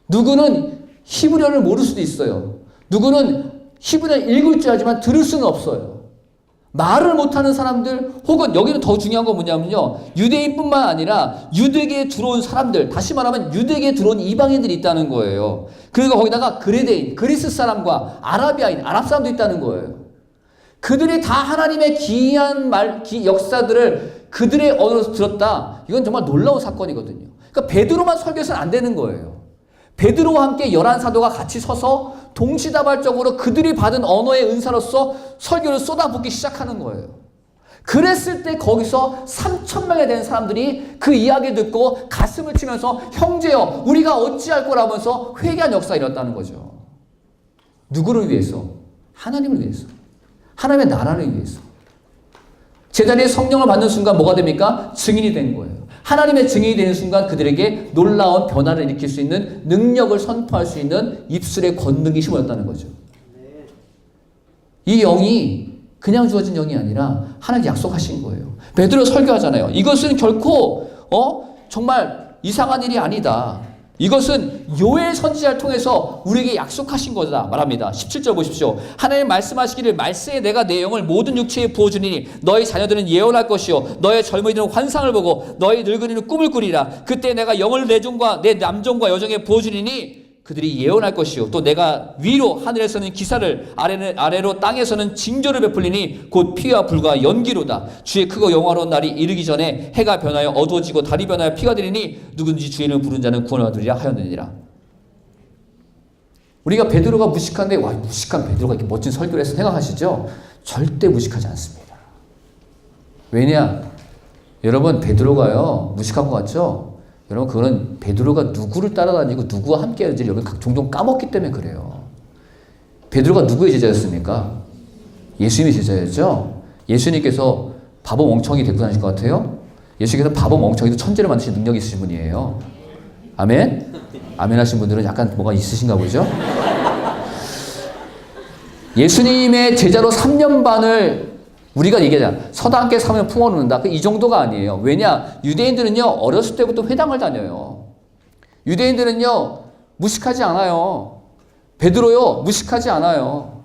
누구는 히브리어를 모를 수도 있어요. 누구는 히브리어를 읽을 줄 알지만 들을 수는 없어요. 말을 못하는 사람들, 혹은 여기는 더 중요한 건 뭐냐면요, 유대인뿐만 아니라 유대계에 들어온 사람들, 다시 말하면 유대계에 들어온 이방인들이 있다는 거예요. 그리고 거기다가 그레데인, 그리스 사람과 아라비아인, 아랍 사람도 있다는 거예요. 그들이 다 하나님의 기이한 역사들을 그들의 언어로 들었다. 이건 정말 놀라운 사건이거든요. 그러니까 베드로만 설교해서는 안 되는 거예요. 베드로와 함께 11사도가 같이 서서 동시다발적으로 그들이 받은 언어의 은사로서 설교를 쏟아붓기 시작하는 거예요. 그랬을 때 거기서 3,000명에 대한 사람들이 그 이야기 듣고 가슴을 치면서 형제여 우리가 어찌할 거라면서 회개한 역사가 일어났다는 거죠. 누구를 위해서? 하나님을 위해서. 하나님의 나라를 위해서. 제자리에 성령을 받는 순간 뭐가 됩니까? 증인이 된 거예요. 하나님의 증인이 되는 순간 그들에게 놀라운 변화를 일으킬 수 있는 능력을 선포할 수 있는 입술의 권능이 심어졌다는 거죠. 이 영이 그냥 주어진 영이 아니라 하나님께 약속하신 거예요. 베드로 설교하잖아요. 이것은 결코 정말 이상한 일이 아니다. 이것은 요엘 선지자를 통해서 우리에게 약속하신 거다 말합니다. 17절 보십시오. 하나님 말씀하시기를 말세에 내가 내 영을 모든 육체에 부어주니 너희 자녀들은 예언할 것이요 너희 젊은이들은 환상을 보고 너희 늙은이는 꿈을 꾸리라. 그때 내가 영을 내 종과 내 남종과 여종에 부어주리니 그들이 예언할 것이요 또 내가 위로 하늘에서는 기사를 아래로 땅에서는 징조를 베풀리니 곧 피와 불과 연기로다. 주의 크고 영화로운 날이 이르기 전에 해가 변하여 어두워지고 달이 변하여 피가 되리니 누군지 주의 이름을 부른 자는 구원을 얻으리라 하였느니라. 우리가 베드로가 무식한데 와 무식한 베드로가 이렇게 멋진 설교를 해서 생각하시죠? 절대 무식하지 않습니다. 왜냐? 여러분 베드로가요 무식한 것 같죠? 여러분 그거는 베드로가 누구를 따라다니고 누구와 함께 하는지 여러분 종종 까먹기 때문에 그래요. 베드로가 누구의 제자였습니까? 예수님의 제자였죠. 예수님께서 바보 멍청이 데리고 다니실 것 같아요? 예수님께서 바보 멍청이도 천재를 만드신 능력이 있으신 분이에요. 아멘? 아멘 하신 분들은 약간 뭐가 있으신가 보죠? 예수님의 제자로 3년 반을 우리가 얘기하잖아. 서다 함께 사면 품어놓는다. 이 정도가 아니에요. 왜냐? 유대인들은요, 어렸을 때부터 회당을 다녀요. 유대인들은요, 무식하지 않아요. 베드로요, 무식하지 않아요.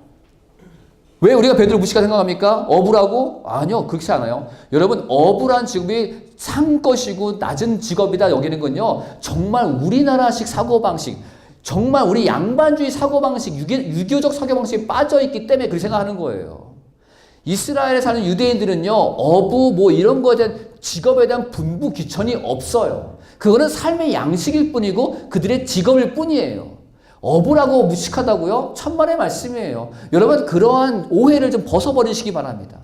왜 우리가 베드로 무식하다 생각합니까? 어부라고? 아니요, 그렇지 않아요. 여러분, 어부란 직업이 상 것이고 낮은 직업이다 여기는 건요, 정말 우리나라식 사고방식, 정말 우리 양반주의 사고방식, 유교적 사고방식에 빠져있기 때문에 그렇게 생각하는 거예요. 이스라엘에 사는 유대인들은요, 어부 뭐 이런 거에 대한 직업에 대한 분부 귀천이 없어요. 그거는 삶의 양식일 뿐이고 그들의 직업일 뿐이에요. 어부라고 무식하다고요? 천만의 말씀이에요. 여러분 그러한 오해를 좀 벗어버리시기 바랍니다.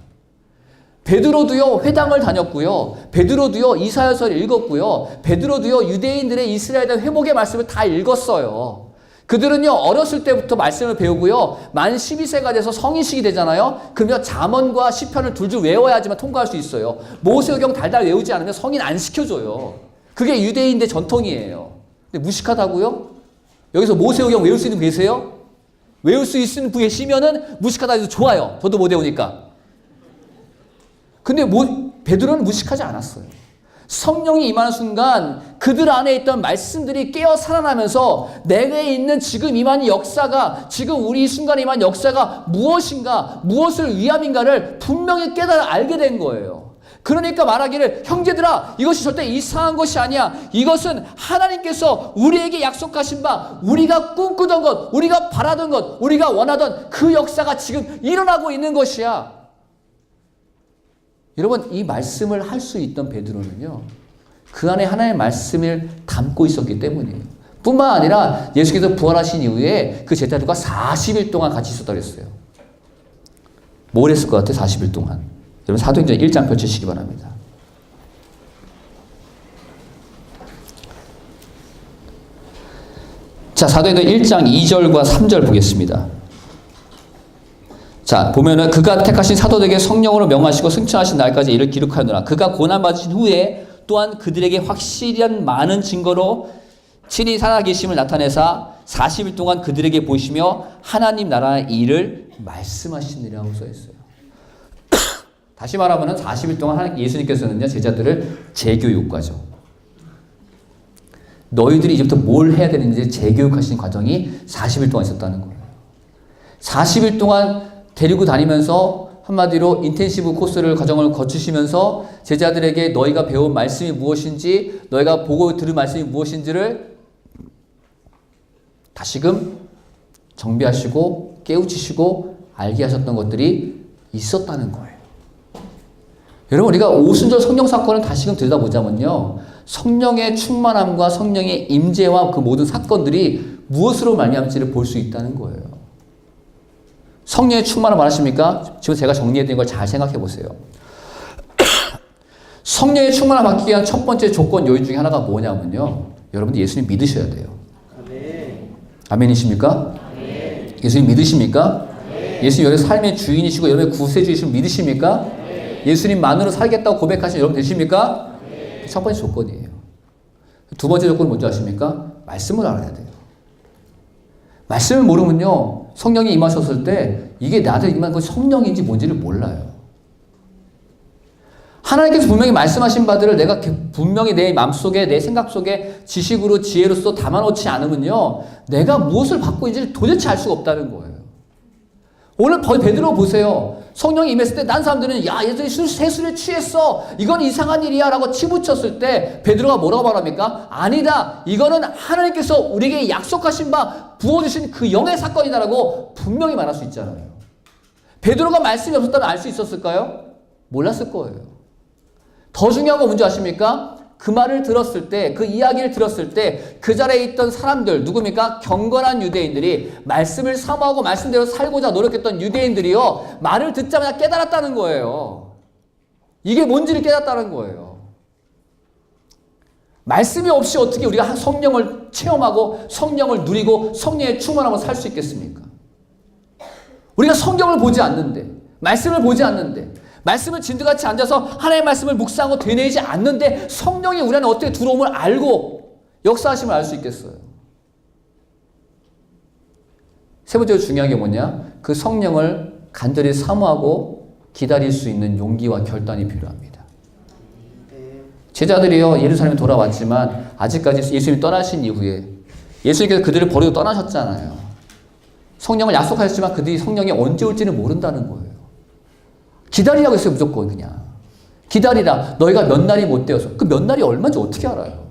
베드로도요 회당을 다녔고요. 베드로도요 이사야서를 읽었고요. 베드로도요 유대인들의 이스라엘에 대한 회복의 말씀을 다 읽었어요. 그들은요 어렸을 때부터 말씀을 배우고요 만 12세가 돼서 성인식이 되잖아요. 그러면 잠언과 시편을 둘줄 외워야지만 통과할 수 있어요. 모세오경 달달 외우지 않으면 성인 안 시켜줘요. 그게 유대인의 전통이에요. 근데 무식하다고요? 여기서 모세오경 외울 수 있는 분 계세요? 외울 수 있는 분 계시면은 무식하다 해도 좋아요. 저도 못 외우니까. 근데 베드로는 무식하지 않았어요. 성령이 임하는 순간 그들 안에 있던 말씀들이 깨어 살아나면서 내게 있는 지금 임하는 역사가, 지금 우리 이 순간에 임하는 역사가 무엇인가, 무엇을 위함인가를 분명히 깨달아 알게 된 거예요. 그러니까 말하기를 형제들아 이것이 절대 이상한 것이 아니야. 이것은 하나님께서 우리에게 약속하신 바, 우리가 꿈꾸던 것, 우리가 바라던 것, 우리가 원하던 그 역사가 지금 일어나고 있는 것이야. 여러분 이 말씀을 할 수 있던 베드로는요 그 안에 하나님의 말씀을 담고 있었기 때문이에요. 뿐만 아니라 예수께서 부활하신 이후에 그 제자들과 40일 동안 같이 있었다고 했어요. 뭘 했을 것 같아요? 40일 동안. 여러분 사도행전 1장 펼치시기 바랍니다. 자, 사도행전 1장 2절과 3절 보겠습니다. 자, 보면은 그가 택하신 사도들에게 성령으로 명하시고 승천하신 날까지 이를 기록하노라. 그가 고난받으신 후에 또한 그들에게 확실한 많은 증거로 친히 살아계심을 나타내사 40일 동안 그들에게 보이시며 하나님 나라의 일을 말씀하시느라고 써있어요. 다시 말하면 40일 동안 예수님께서는요, 제자들을 재교육과죠. 너희들이 이제부터 뭘 해야 되는지 재교육하시는 과정이 40일 동안 있었다는 거예요. 40일 동안 데리고 다니면서 한마디로 인텐시브 코스를 과정을 거치시면서 제자들에게 너희가 배운 말씀이 무엇인지, 너희가 보고 들은 말씀이 무엇인지를 다시금 정비하시고 깨우치시고 알게 하셨던 것들이 있었다는 거예요. 여러분, 우리가 오순절 성령 사건을 다시금 들여다보자면요, 성령의 충만함과 성령의 임재와 그 모든 사건들이 무엇으로 말미암지를 볼 수 있다는 거예요. 성령의 충만함 말하십니까? 지금 제가 정리해드린 걸 잘 생각해 보세요. 성령의 충만함 받기 위한 첫 번째 조건 요인 중에 하나가 뭐냐면요, 여러분들 예수님 믿으셔야 돼요. 아멘. 아멘이십니까? 아멘. 예수님 믿으십니까? 아멘. 예수님 여러분의 삶의 주인이시고 여러분의 구세주이심을 믿으십니까? 아멘. 예수님만으로 살겠다고 고백하신 여러분 되십니까? 아멘. 첫 번째 조건이에요. 두 번째 조건은 뭔지 아십니까? 말씀을 알아야 돼요. 말씀을 모르면요, 성령이 임하셨을 때 이게 나한테 임한 건 성령인지 뭔지를 몰라요. 하나님께서 분명히 말씀하신 바들을 내가 분명히 내 마음속에, 내 생각 속에 지식으로, 지혜로서 담아놓지 않으면요, 내가 무엇을 받고 있는지 도대체 알 수가 없다는 거예요. 오늘 베드로 보세요. 성령이 임했을 때 난 사람들은 야, 얘들이 세술에 취했어, 이건 이상한 일이야 라고 치부쳤을 때 베드로가 뭐라고 말합니까? 아니다, 이거는 하나님께서 우리에게 약속하신 바 부어주신 그 영의 사건이다라고 분명히 말할 수 있잖아요. 베드로가 말씀이 없었다면 알 수 있었을까요? 몰랐을 거예요. 더 중요한 건 뭔지 아십니까? 그 말을 들었을 때, 그 이야기를 들었을 때 그 자리에 있던 사람들, 누굽니까? 경건한 유대인들이, 말씀을 사모하고 말씀대로 살고자 노력했던 유대인들이요, 말을 듣자마자 깨달았다는 거예요. 이게 뭔지를 깨닫다는 거예요. 말씀이 없이 어떻게 우리가 성령을 체험하고 성령을 누리고 성령의 충만함을 살 수 있겠습니까? 우리가 성경을 보지 않는데, 말씀을 보지 않는데, 말씀을 진드같이 앉아서 하나님의 말씀을 묵상하고 되뇌이지 않는데 성령이 우리 안에 어떻게 들어옴을 알고 역사하심을 알 수 있겠어요? 세 번째로 중요한 게 뭐냐? 그 성령을 간절히 사모하고 기다릴 수 있는 용기와 결단이 필요합니다. 제자들이요, 예루살렘에 돌아왔지만 아직까지 예수님이 떠나신 이후에 예수님께서 그들을 버리고 떠나셨잖아요. 성령을 약속하셨지만 그들이 성령이 언제 올지는 모른다는 거예요. 기다리라고 했어요. 무조건 그냥 기다리라. 너희가 몇 날이 못 되어서. 그 몇 날이 얼마인지 어떻게 알아요?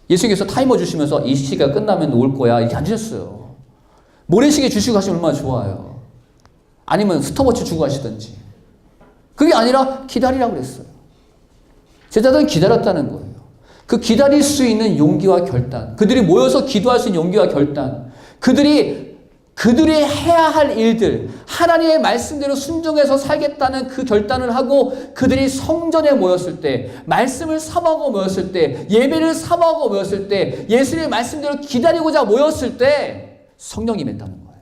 예수님께서 타이머 주시면서 이 시기가 끝나면 올 거야 이렇게 안 주셨어요. 모래시계 주시고 가시면 얼마나 좋아요. 아니면 스톱워치 주고 가시든지. 그게 아니라 기다리라고 그랬어요. 제자들은 기다렸다는 거예요. 그 기다릴 수 있는 용기와 결단, 그들이 모여서 기도할 수 있는 용기와 결단, 그들이 해야 할 일들, 하나님의 말씀대로 순종해서 살겠다는 그 결단을 하고 그들이 성전에 모였을 때, 말씀을 사모하고 모였을 때, 예배를 사모하고 모였을 때, 예수님의 말씀대로 기다리고자 모였을 때 성령이 임했다는 거예요.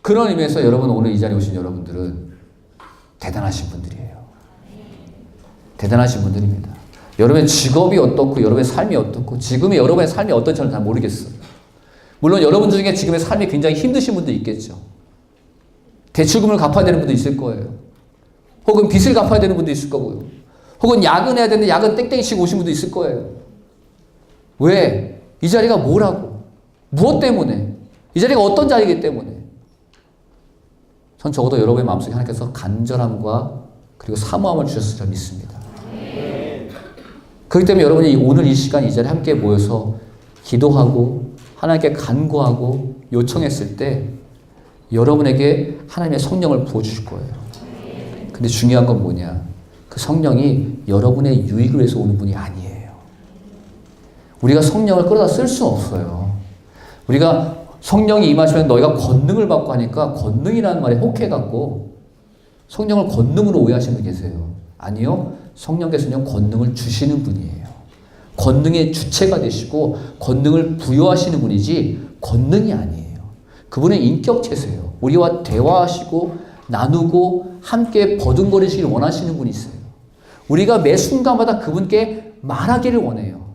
그런 의미에서 여러분, 오늘 이 자리에 오신 여러분들은 대단하신 분들이에요. 대단하신 분들입니다. 여러분의 직업이 어떻고 여러분의 삶이 어떻고 지금의 여러분의 삶이 어떤지 저는 잘 모르겠어요. 물론 여러분 중에 지금의 삶이 굉장히 힘드신 분도 있겠죠. 대출금을 갚아야 되는 분도 있을 거예요. 혹은 빚을 갚아야 되는 분도 있을 거고요. 혹은 야근해야 되는데 야근 땡땡이 치고 오신 분도 있을 거예요. 왜? 이 자리가 뭐라고? 무엇 때문에? 이 자리가 어떤 자리이기 때문에? 전 적어도 여러분의 마음속에 하나님께서 간절함과 그리고 사모함을 주셨을 줄 믿습니다. 그렇기 때문에 여러분이 오늘 이 시간 이 자리에 함께 모여서 기도하고 하나님께 간구하고 요청했을 때 여러분에게 하나님의 성령을 부어주실 거예요. 근데 중요한 건 뭐냐? 그 성령이 여러분의 유익을 위해서 오는 분이 아니에요. 우리가 성령을 끌어다 쓸 수 없어요. 우리가 성령이 임하시면 너희가 권능을 받고 하니까 권능이라는 말에 혹해갖고 성령을 권능으로 오해하시는 분 계세요. 아니요. 성령께서는 권능을 주시는 분이에요. 권능의 주체가 되시고 권능을 부여하시는 분이지 권능이 아니에요. 그분은 인격체세요. 우리와 대화하시고 나누고 함께 버둥거리시길 원하시는 분이세요. 우리가 매 순간마다 그분께 말하기를 원해요.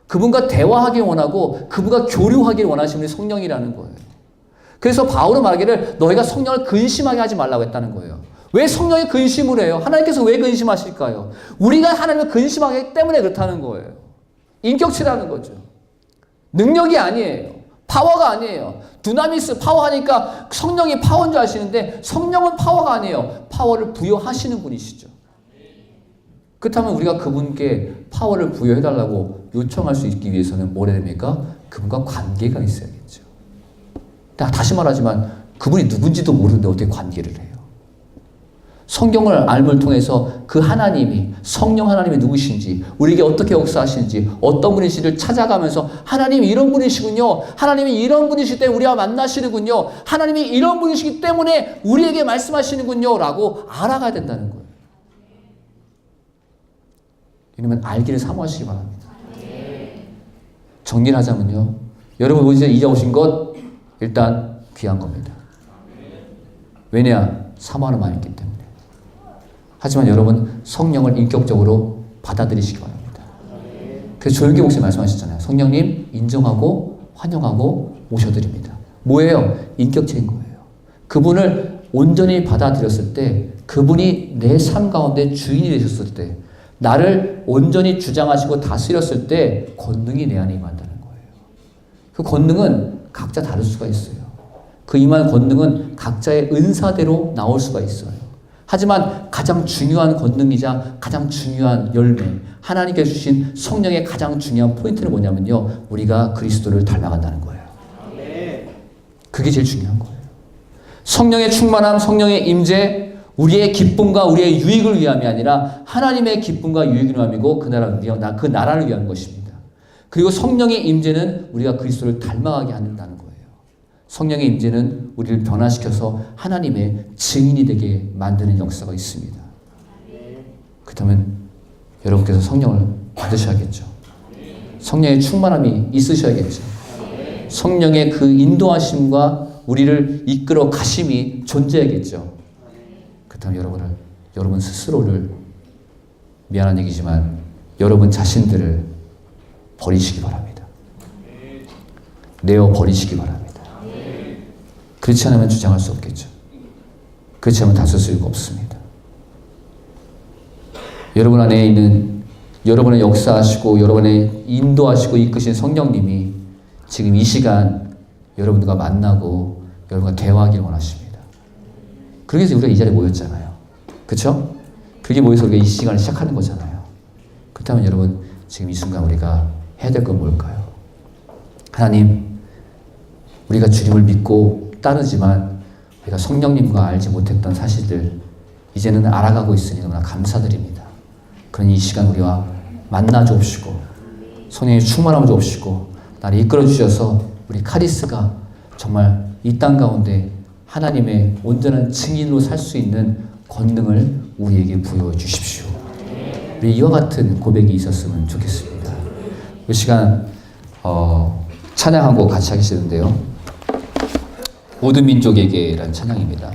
그분과 대화하길 원하고 그분과 교류하길 원하시는 분이 성령이라는 거예요. 그래서 바울은 말하기를 너희가 성령을 근심하게 하지 말라고 했다는 거예요. 왜 성령이 근심을 해요? 하나님께서 왜 근심하실까요? 우리가 하나님을 근심하기 때문에 그렇다는 거예요. 인격체라는 거죠. 능력이 아니에요. 파워가 아니에요. 두나미스 파워하니까 성령이 파워인 줄 아시는데 성령은 파워가 아니에요. 파워를 부여하시는 분이시죠. 그렇다면 우리가 그분께 파워를 부여해달라고 요청할 수 있기 위해서는 뭘 해야 됩니까? 그분과 관계가 있어야겠죠. 다시 말하지만 그분이 누군지도 모르는데 어떻게 관계를 해요? 성경을 알물 통해서 그 하나님이, 성령 하나님이 누구신지, 우리에게 어떻게 역사하시는지, 어떤 분이신지를 찾아가면서 하나님이 이런 분이시군요. 하나님이 이런 분이시기 때문에 우리와 만나시는군요. 하나님이 이런 분이시기 때문에 우리에게 말씀하시는군요. 라고 알아가야 된다는 거예요. 이러면 알기를 사모하시기 바랍니다. 정리를 하자면요. 여러분 이제 오신 것 일단 귀한 겁니다. 왜냐? 사모하는 마음이 있기 때문에. 하지만 여러분 성령을 인격적으로 받아들이시기 바랍니다. 그래서 조용기 목사님 말씀하셨잖아요. 성령님 인정하고 환영하고 모셔드립니다. 뭐예요? 인격체인 거예요. 그분을 온전히 받아들였을 때, 그분이 내 삶 가운데 주인이 되셨을 때, 나를 온전히 주장하시고 다스렸을 때 권능이 내 안에 임한다는 거예요. 그 권능은 각자 다를 수가 있어요. 그 임한 권능은 각자의 은사대로 나올 수가 있어요. 하지만 가장 중요한 권능이자 가장 중요한 열매, 하나님께 주신 성령의 가장 중요한 포인트는 뭐냐면요. 우리가 그리스도를 닮아간다는 거예요. 그게 제일 중요한 거예요. 성령의 충만함, 성령의 임재, 우리의 기쁨과 우리의 유익을 위함이 아니라 하나님의 기쁨과 유익을 위함이고 그 나라를 위한 것입니다. 그리고 성령의 임재는 우리가 그리스도를 닮아가게 한다는 거예요. 성령의 임재는 우리를 변화시켜서 하나님의 증인이 되게 만드는 역사가 있습니다. 그렇다면 여러분께서 성령을 받으셔야겠죠. 성령의 충만함이 있으셔야겠죠. 성령의 그 인도하심과 우리를 이끌어 가심이 존재하겠죠. 그렇다면 여러분 스스로를, 미안한 얘기지만 여러분 자신들을 버리시기 바랍니다. 내어 버리시기 바랍니다. 그렇지 않으면 주장할 수 없겠죠. 그렇지 않으면 다툴 수가 없습니다. 여러분 안에 있는, 여러분의 역사하시고 여러분의 인도하시고 이끄신 성령님이 지금 이 시간 여러분과 만나고 여러분과 대화하기를 원하십니다. 그래서 우리가 이 자리에 모였잖아요. 그렇죠? 그게 모여서 우리가 이 시간을 시작하는 거잖아요. 그렇다면 여러분 지금 이 순간 우리가 해야 될 건 뭘까요? 하나님, 우리가 주님을 믿고 따르지만 우리가 성령님과 알지 못했던 사실들 이제는 알아가고 있으니 너무나 감사드립니다. 그러니 이 시간 우리와 만나 주옵시고 성령의 충만함을 주옵시고 나를 이끌어 주셔서 우리 카리스가 정말 이 땅 가운데 하나님의 온전한 증인으로 살 수 있는 권능을 우리에게 부여해 주십시오. 우리 이와 같은 고백이 있었으면 좋겠습니다. 이 시간 찬양한 곡 같이 하시는데요. 모든 민족에게라는 찬양입니다.